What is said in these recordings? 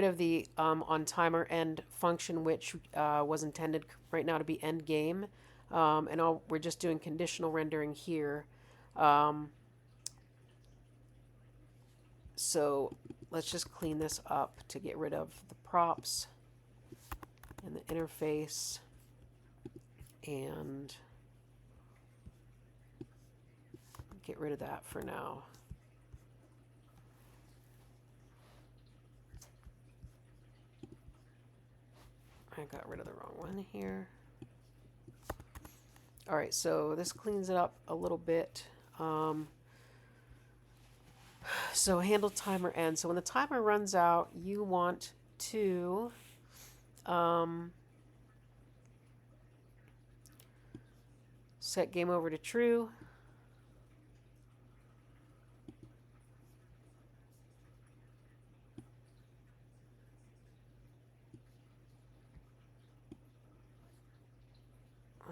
rid of the on timer end function, which was intended right now to be end game. We're just doing conditional rendering here. Um, so let's just clean this up to get rid of the props and the interface and get rid of that for now. I got rid of the wrong one here. All right, so this cleans it up a little bit. So handle timer end. So when the timer runs out, you want to set game over to true.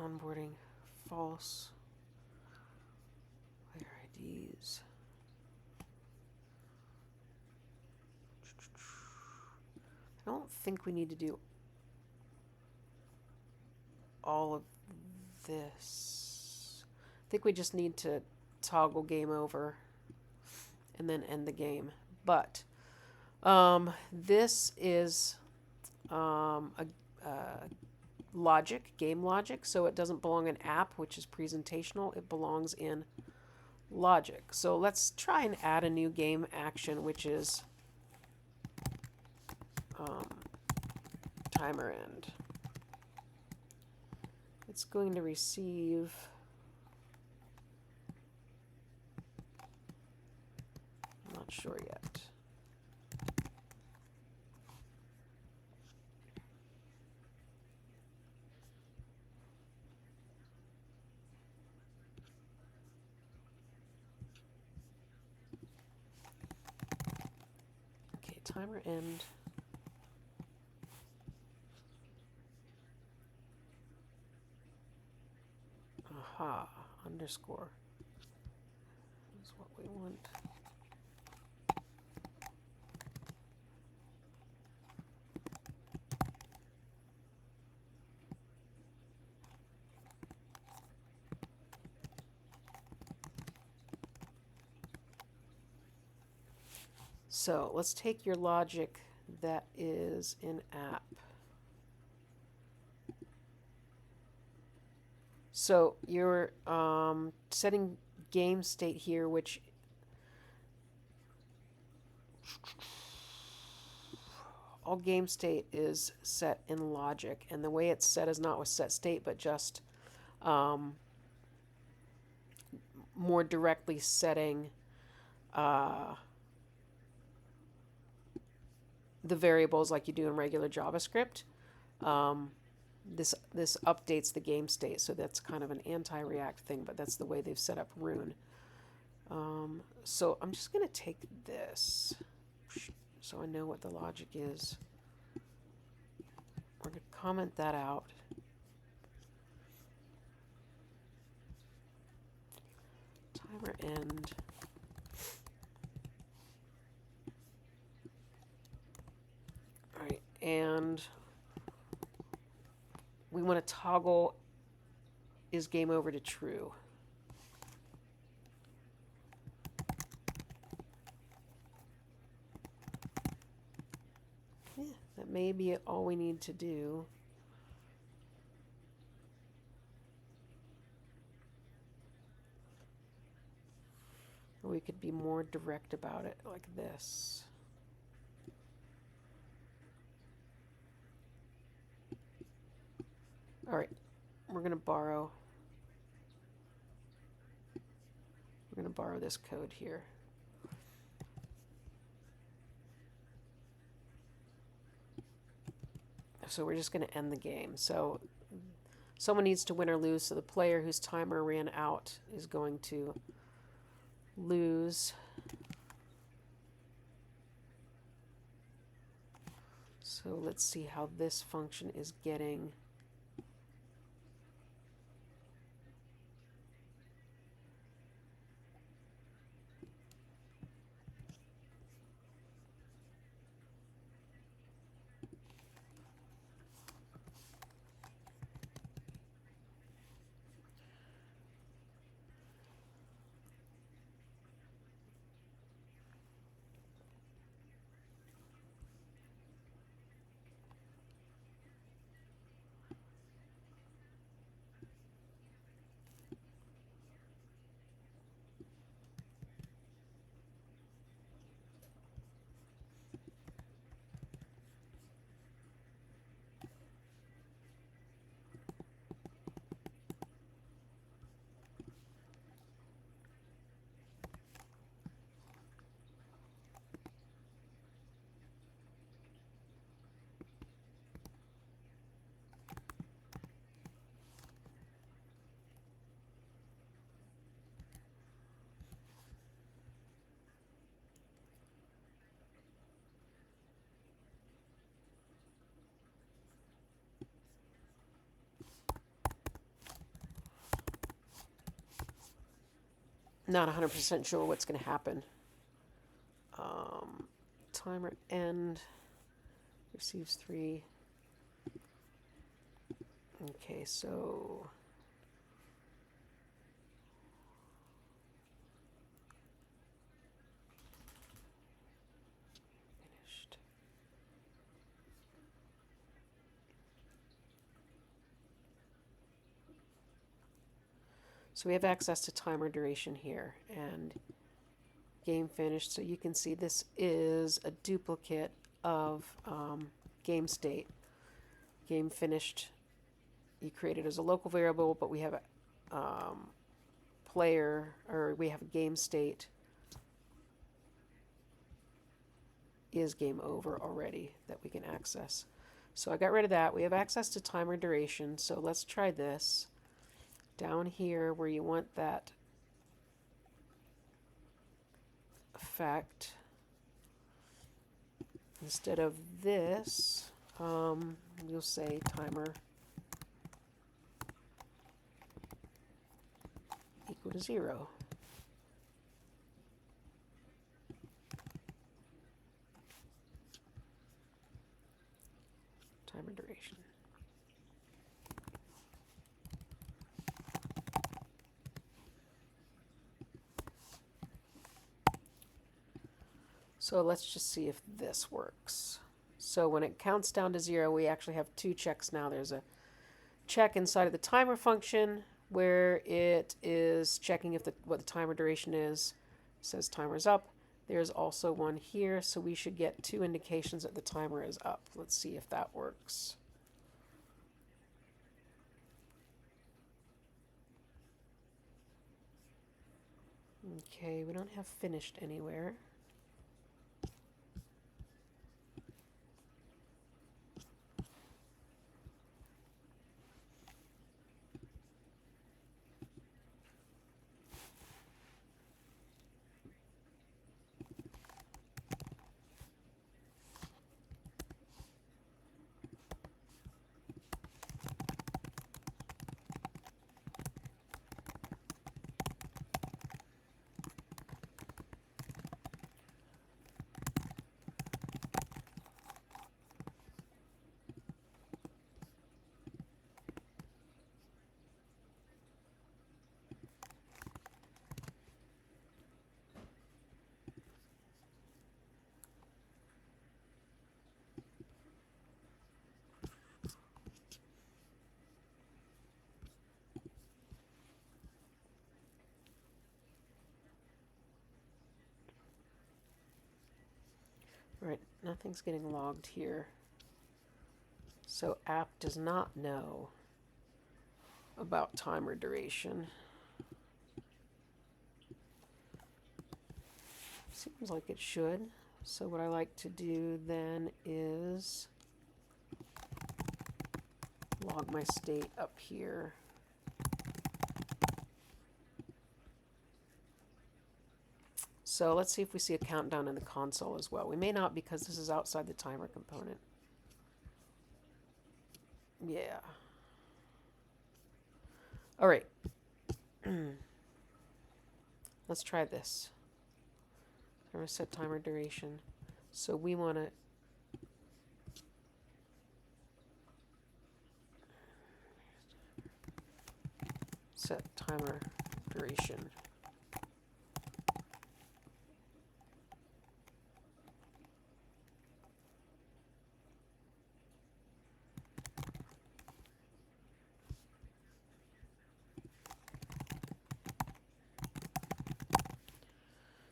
Onboarding false. Player IDs. I don't think we need to do all of this. I think we just need to toggle game over and then end the game. But this is a logic, game logic, so it doesn't belong in app, which is presentational. It belongs in logic. So let's try and add a new game action, which is timer end. It's going to receive I'm not sure yet. Okay, timer end. Aha, underscore is what we want. So let's take your logic that is in app. So you're setting game state here, which all game state is set in logic, and the way it's set is not with set state, but just more directly setting the variables like you do in regular JavaScript. This updates the game state, so that's kind of an anti-React thing, but that's the way they've set up Rune. So I'm just going to take this so I know what the logic is. We're going to comment that out. Timer end. All right, and we want to toggle is game over to true. Yeah, that may be all we need to do. Or we could be more direct about it like this. All right, we're going to borrow this code here. So we're just going to end the game. So someone needs to win or lose, so the player whose timer ran out is going to lose. So let's see how this function is getting. Not 100% sure what's going to happen. Timer end receives 3. Okay, so finished. So we have access to timer duration here and game finished. So you can see this is a duplicate of game state. Game finished, you create it as a local variable, but we have a player, or we have a game state is game over already that we can access. So I got rid of that. We have access to timer duration. So let's try this. Down here where you want that effect, instead of this, you'll say timer equal to 0. Timer duration. So let's just see if this works. So when it counts down to 0, we actually have 2 checks now. There's a check inside of the timer function where it is checking if what the timer duration is. It says timer's up. There's also one here, so we should get 2 indications that the timer is up. Let's see if that works. Okay, we don't have finished anywhere. Right, nothing's getting logged here. So app does not know about timer duration. Seems like it should. So what I like to do then is log my state up here. So let's see if we see a countdown in the console as well. We may not, because this is outside the timer component. Yeah. All right. Let's try this. I'm going to set timer duration. So we want to set timer duration.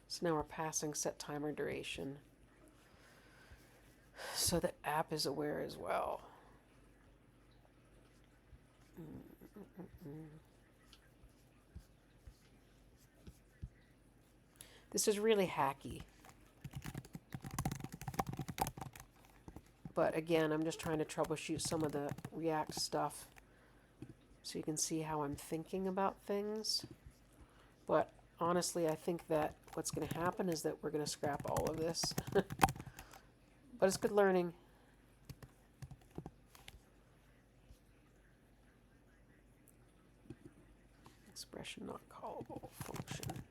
So now we're passing set timer duration, so the app is aware as well. This is really hacky. But again, I'm just trying to troubleshoot some of the React stuff so you can see how I'm thinking about things. But honestly, I think that what's going to happen is that we're going to scrap all of this. But it's good learning. Expression not callable function.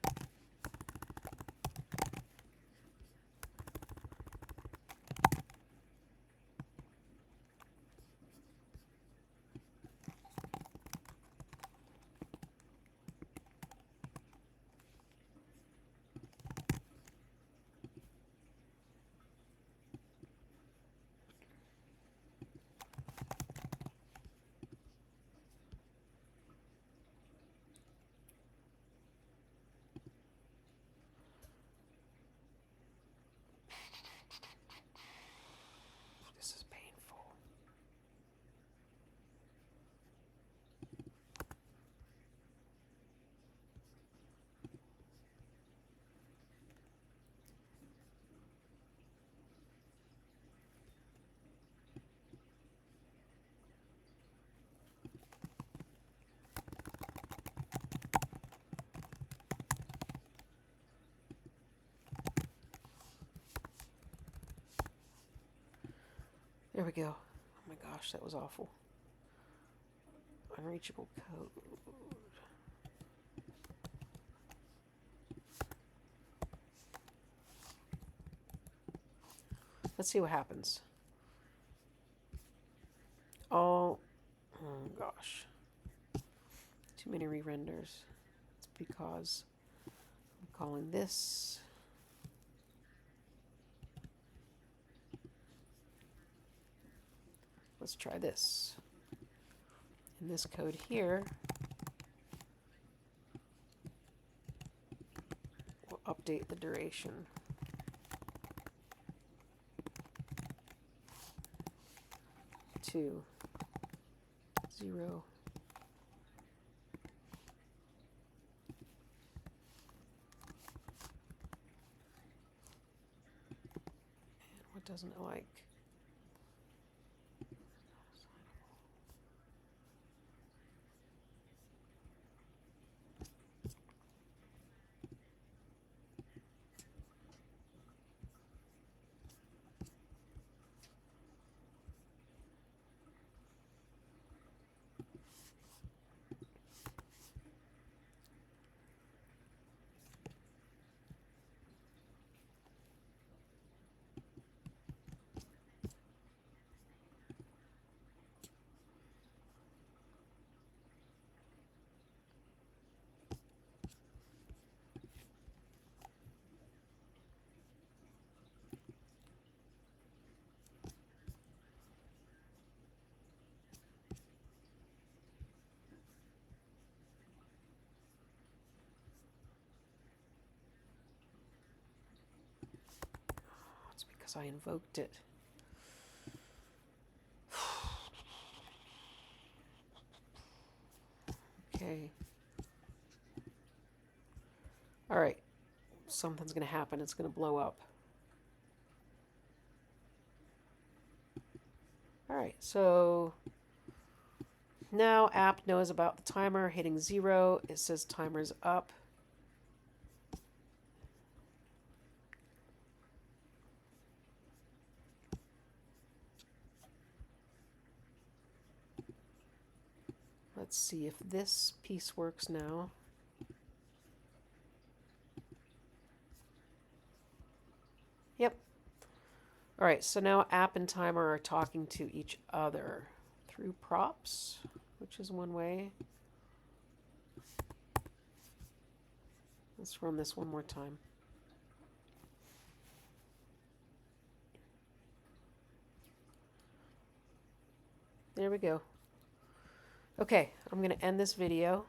this is painful. There we go. Oh my gosh, that was awful. Unreachable code. Let's see what happens. Oh gosh. Too many re-renders. It's because I'm calling this. Let's try this. In this code here, we'll update the duration to 0. And what doesn't it like? It's because I invoked it. Okay. All right. Something's going to happen. It's going to blow up. All right. So now app knows about the timer hitting 0. It says timer's up. Let's see if this piece works now. Yep. All right, so now app and timer are talking to each other through props, which is one way. Let's run this one more time. There we go. Okay, I'm going to end this video.